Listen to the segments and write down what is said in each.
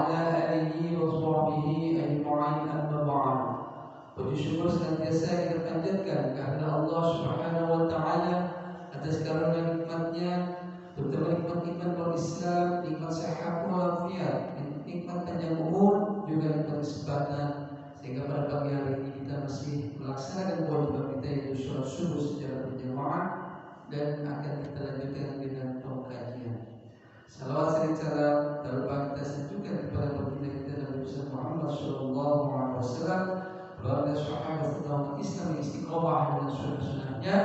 وعلى آله وصحبه أجمعين أما بعد. Puji syukur senantiasa kita panjatkan kehadirat Allah Subhanahu wa taala atas karunia nikmat-Nya, terutama nikmat iman wal Islam, nikmat sehat walafiat, nikmat panjang umur, juga nikmat kesempatan sehingga pada pagi hari ini kita masih melaksanakan kewajiban kita yaitu sholat subuh secara berjamaah dan akan kita lanjutkan dengan pengkajian. Salawat serta salam tak lupa kita sanjungkan kepada baginda kita Nabi Muhammad sallallahu alaihi wasallam, keluarga sahabat serta umat Islam yang istiqomah dengan sunnah-sunnahnya.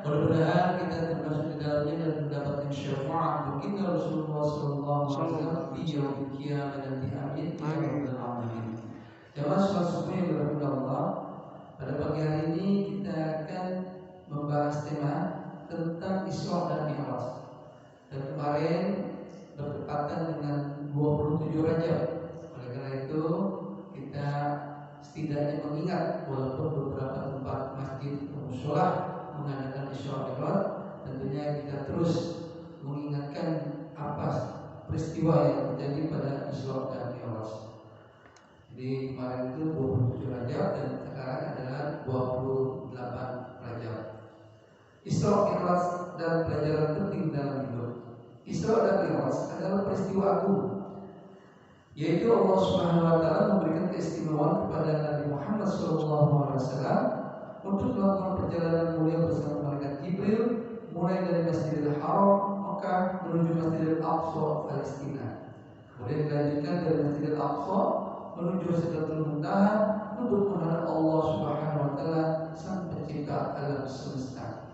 Mudah-mudahan kita termasuk di dalamnya dan mendapatkan syafaat baginda Rasulullah sallallahu alaihi wasallam di yaumil qiyamah dan di amin ya rabbal alamin. Jamaah salat subuh yang dirahmati Allah, pada pagi hari ini kita akan membahas tema tentang Isra dan Mi'raj. Dan kemarin bertepatan dengan 27 Rajab. Oleh karena itu kita setidaknya mengingat walaupun beberapa tempat masjid atau mushola mengadakan Isra Mi'raj, tentunya kita terus mengingatkan apa peristiwa yang terjadi pada Isra dan Mi'raj. Jadi kemarin itu 27 Rajab dan sekarang adalah 28 Rajab. Isra Mi'raj dan pelajaran penting dalam hidup. Isra dan Mi'raj adalah peristiwa agung, yaitu Allah Subhanahu wa taala memberikan keistimewaan kepada Nabi Muhammad SAW untuk melakukan perjalanan mulia bersama malaikat Jibril mulai dari Masjidil Haram Mekah menuju Masjidil Aqsa Palestina. Kemudian dilanjutkan dari Masjidil Aqsa menuju Sidratul Muntaha untuk menghadap Allah Subhanahu wa taala Sang Pencipta alam semesta.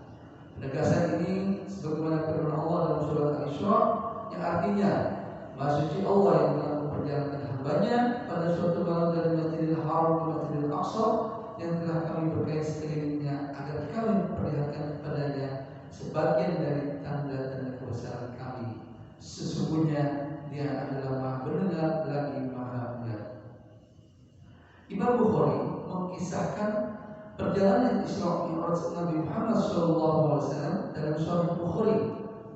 Penegasan ini sebagaimana firman Allah dalam surat Al-Isra yang artinya Maha Suci Allah yang telah memperjalankan hambanya pada suatu malam dari Masjidil Haram ke Masjidil Aqsa yang telah kami berkahi sekelilingnya agar kami memperlihatkan kepadanya sebagian dari tanda-tanda kebesaran kami. Sesungguhnya Dia adalah Maha Mendengar lagi Maha Melihat. Imam Bukhari mengisahkan perjalanan Isra Mi'raj Nabi Muhammad SAW dalam Sahih Bukhari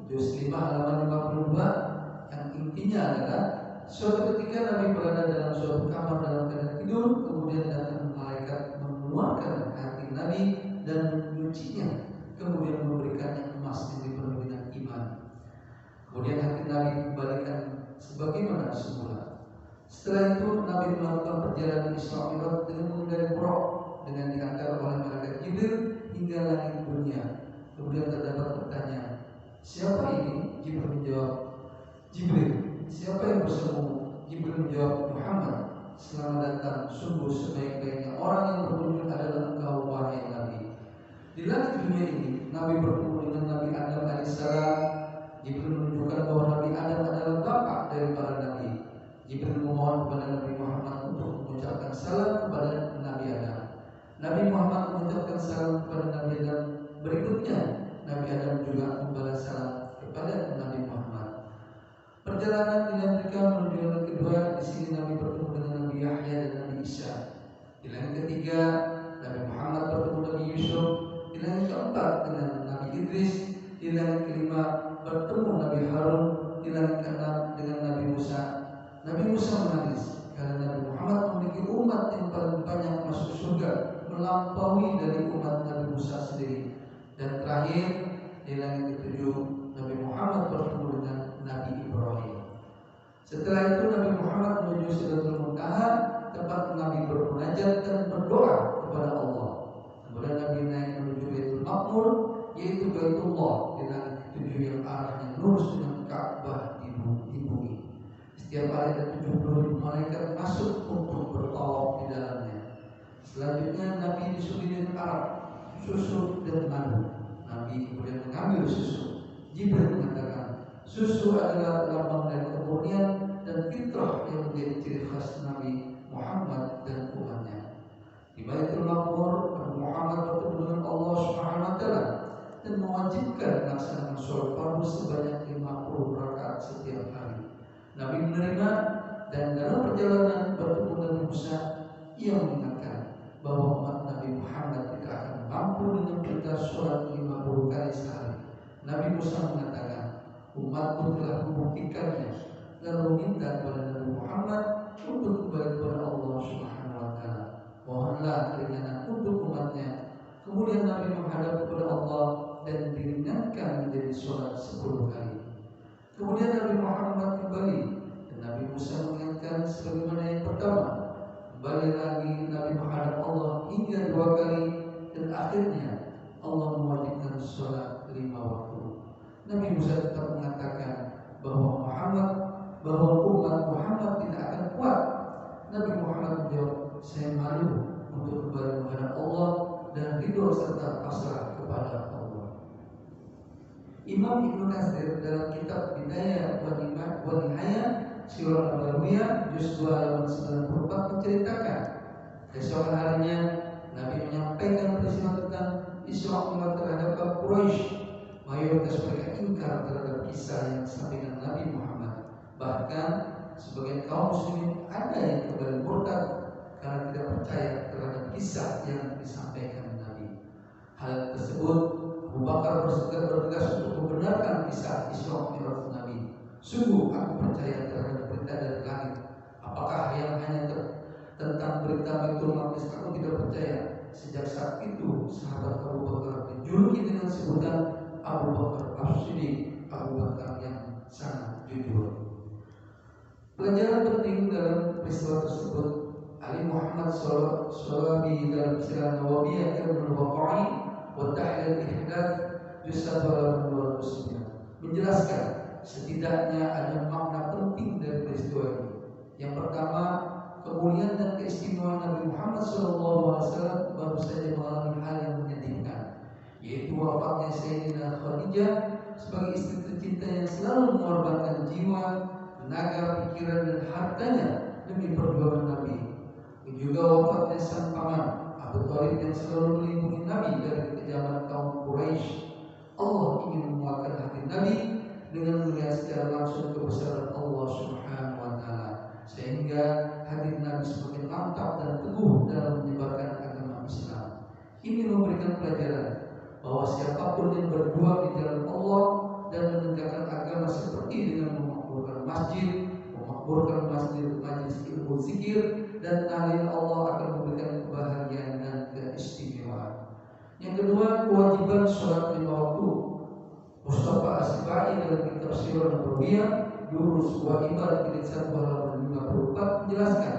juz 5 halaman 52 yang intinya adalah suatu ketika Nabi berada dalam suatu kamar dalam keadaan tidur, kemudian datang malaikat mengeluarkan hati Nabi dan menyucinya, kemudian memberikannya emas yang dipenuhi dengan iman. Kemudian hati Nabi dikembalikan sebagaimana semula. Setelah itu Nabi melakukan perjalanan Isra Mi'raj dengan mengendarai buraq dengan diantar oleh malaikat Jibril hingga langit dunia. Kemudian terdapat pertanyaan, siapa ini? Jibril menjawab, Jibril. Siapa yang bersamamu? Jibril menjawab, Muhammad. Selamat datang. Sungguh sebaik-baiknya orang yang berkunjung adalah engkau wahai Nabi. Di langit dunia ini Nabi bertemu dengan Nabi Adam alaihissalam. Jibril menunjukkan bahwa Nabi Adam adalah bapak dari para nabi. Jibril memohon kepada Nabi Muhammad untuk mengucapkan salam kepada Nabi Adam. Nabi Muhammad mengucapkan salam kepada Nabi Adam. Berikutnya Nabi Adam juga membalas salam kepada Nabi Muhammad. Perjalanan dilanjutkan menuju langit kedua. Di sini Nabi bertemu dengan Nabi Yahya dan Nabi Isa. Di langit ketiga Nabi Muhammad bertemu Nabi Yusuf. Di langit keempat dengan Nabi Idris. Di langit kelima bertemu Nabi Harun. Di langit keenam dengan Nabi Musa. Nabi Musa menangis karena Nabi Muhammad memiliki umat yang paling banyak masuk surga, melampaui dari umat Nabi Musa sendiri. Dan terakhir di langit ketujuh Nabi Muhammad bertemu dengan Nabi Ibrahim. Setelah itu Nabi Muhammad menuju Sidratul Muntaha, tempat Nabi bermunajat dan berdoa kepada Allah. Kemudian Nabi naik menuju Baitul Maqmur, yaitu Baitullah di langit ketujuh yang arahnya lurus dengan Ka'bah di bumi. Setiap hari ada 70.000 malaikat masuk untuk bertawaf di dalamnya. Selanjutnya Nabi disuguhi dengan arak, susu dan madu. Nabi kemudian mengambil susu. Jibril mengatakan, susu adalah lambang dari kemurnian dan fitrah yang menjadi ciri khas Nabi Muhammad dan umatnya. Di Baitul Maqmur, Nabi Muhammad bertemu dengan Allah Subhanahu wa taala dan mewajibkan melaksanakan sholat fardu sebanyak 50 rakaat setiap hari. Nabi menerima, dan dalam perjalanan bertemu Nabi Musa, ia mengingatkan bahwa umat Nabi Muhammad tidak akan mampu dengan perintah sholat 50 kali sehari. Nabi Musa mengatakan, umatku telah membuktikannya lalu minta kepada Nabi Muhammad untuk kembali kepada Allah Subhanahu wa taala. Mohonlah keringanan untuk umatnya. Kemudian Nabi menghadap kepada Allah dan diringankan menjadi sholat 10 kali. Kemudian Nabi Muhammad kembali dan Nabi Musa mengingatkan sebagaimana yang pertama. Kembali lagi Nabi menghadap Allah hingga 2 kali dan akhirnya Allah mewajibkan sholat 5 waktu. Nabi Musa tetap mengatakan bahwa umat Muhammad tidak akan kuat. Nabi Muhammad menjawab, saya malu untuk kembali menghadap Allah dan ridho serta pasrah kepada Allah. Imam Ibnu Katsir dalam kitab Bidayah wa Nihayah Sirah Nabawiyah juz 2 halaman 94 menceritakan keesokan harinya Nabi menyampaikan peristiwa tentang Isra Mi'raj terhadap kaum Quraisy. Mayoritas mereka ingkar terhadap kisah yang disampaikan Nabi Muhammad. Bahkan sebagian kaum muslimin ada yang kembali murtad karena tidak percaya terhadap kisah yang disampaikan Nabi. Hal tersebut Abu Bakar bertegas untuk membenarkan kisah Isra Mi'raj Nabi. Sungguh aku percaya terhadap berita dari langit. Apakah yang hanya tentang berita Baitul Maqdis aku tidak percaya? Sejak saat itu sahabat Abu Bakar dijuluki dengan sebutan Abu Bakar As-Siddiq, Abu Bakar yang sangat jujur. Pelajaran penting dalam peristiwa tersebut, Ali Muhammad Shalabi dalam Sirah Nawawiyah Ilmu Al-Waqa'i wa Tahlil Ihdath juz 1 halaman 209 menjelaskan setidaknya ada makna penting dari peristiwa ini. Yang pertama, kemuliaan dan keistimewaan Nabi Muhammad SAW baru saja mengalami hal yang menyedihkan, yaitu wafatnya Sayyidina Khadijah sebagai istri tercinta yang selalu mengorbankan jiwa, tenaga, pikiran dan hartanya demi perjuangan Nabi. Juga wafatnya sang paman Abu Thalib yang selalu melindungi Nabi dari kekejaman kaum Quraisy. Allah ingin menguatkan hati Nabi dengan melihat secara langsung kebesaran Allah Subhanahu wa taala, sehingga hati Nabi semakin mantap dan teguh dalam menyebarkan agama Islam. Ini memberikan pelajaran bahwa siapapun yang berjuang di jalan Allah dan menegakkan agama seperti dengan memakmurkan masjid, majlis ilmu zikir dan tahlil, Allah akan memberikan kebahagiaan dan keistimewaan. Yang kedua, kewajiban sholat 5 waktu. Mustafa As-Sibai dalam kitab Sirah Nabawiyah Durus wa Ibadah jilid 1 halaman 54 menjelaskan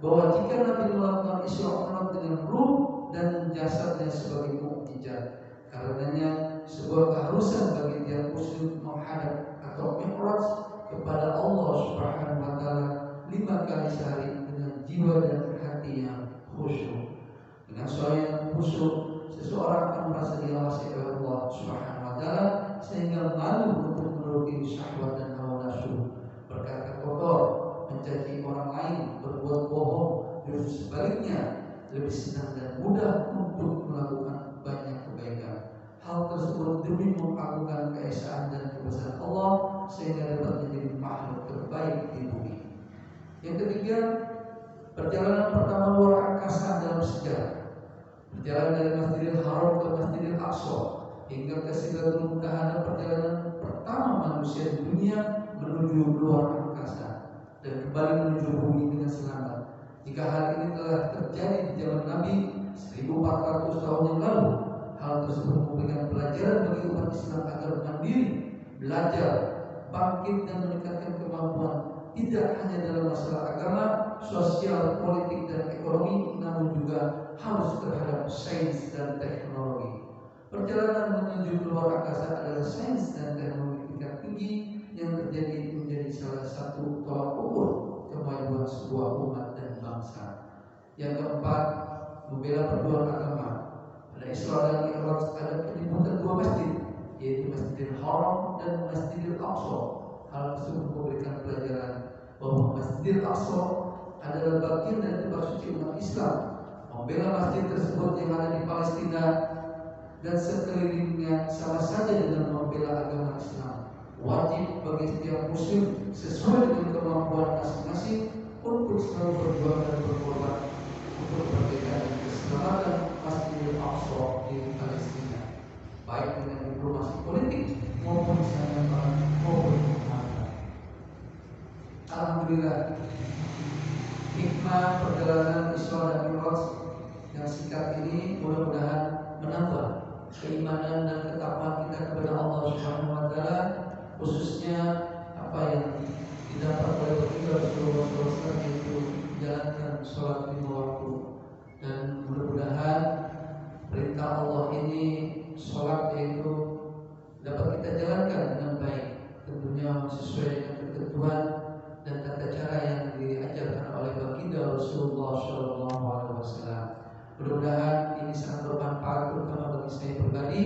bahwa jika Nabi melakukan Isra Mi'raj dengan ruh dan jasadnya sebagai mukjizat, karenanya sebuah keharusan bagi tiap muslim menghadap atau mi'raj kepada Allah Subhanahu wa taala 5 kali sehari dengan jiwa dan hati yang khusyuk. Dengan suara yang khusyuk, seseorang akan merasa diawasi oleh Allah Subhanahu wa taala sehingga malu untuk menuruti syahwat dan hawa nafsu, berkata kotor, mencaci orang lain, berbuat bohong. Justru sebaliknya, lebih senang dan mudah untuk melakukan banyak kebaikan. Hal tersebut demi mengagungkan keesaan dan kebesaran Allah sehingga dapat menjadi makhluk terbaik di bumi. Yang ketiga, perjalanan pertama luar angkasa dalam sejarah. Perjalanan dari Masjidil Haram ke Masjidil Aqsa hingga ke Sidratul Muntaha, perjalanan pertama manusia di dunia menuju luar angkasa dan kembali menuju bumi dengan selamat. Jika hal ini telah terjadi di zaman Nabi 1400 tahun yang lalu, hal tersebut memberikan pelajaran bagi umat Islam agar mandiri, belajar, bangkit dan meningkatkan kemampuan tidak hanya dalam masalah agama, sosial, politik dan ekonomi, namun juga harus terhadap sains dan teknologi. Perjalanan menuju luar angkasa adalah sains dan teknologi tingkat tinggi yang terjadi menjadi salah satu tolak ukur kemajuan sebuah umat dan bangsa. Yang keempat, membela perjuangan agama. Pada Isra dan Mi'raj ada penyebutan 2 masjid, yaitu Masjidil Haram dan Masjidil Aqsa. Hal tersebut memberikan pelajaran bahwa Masjidil Aqsa adalah bagian dari tempat suci umat Islam. Membela masjid tersebut yang ada di Palestina dan sekelilingnya sama saja dengan membela agama Islam. Wajib bagi setiap muslim sesuai dengan kemampuan masing-masing untuk selalu berjuang dan berkorban untuk kemerdekaan dan keselamatan Masjidil Aqsa di Palestina, baik dengan diplomasi politik maupun sangat maupun harta. alhamdulillah hikmah perjalanan Isra dan Mi'raj yang singkat ini mudah-mudahan menambah keimanan dan ketakwaan kita kepada Allah Subhanahu wa taala, khususnya apa yang didapat oleh baginda Rasulullah SAW, yaitu menjalankan sholat lima waktu. Dan mudah-mudahan perintah Allah ini, sholat yaitu, dapat kita jalankan dengan baik, tentunya sesuai dengan ketentuan dan tata cara yang diajarkan oleh baginda Rasulullah SAW. Mudah-mudahan ini sangat bermanfaat terutama bagi saya pribadi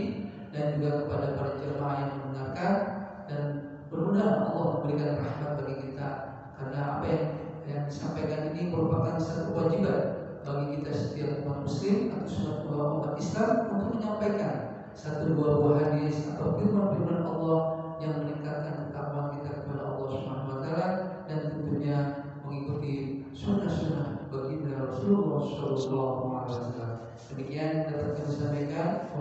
dan juga kepada para jemaah yang mendengarkan, dan mudah-mudahan Allah memberikan rahmat bagi kita, karena apa yang disampaikan ini merupakan satu kewajiban bagi kita setiap umat muslim atau umat Islam untuk menyampaikan satu dua buah hadis atau firman-firman Allah yang meningkatkan ketakwaan kita kepada Allah Subhanahu wa taala, dan tentunya mengikuti sunnah-sunnah baginda Rasulullah SAW. Demikian dapat kami sampaikan.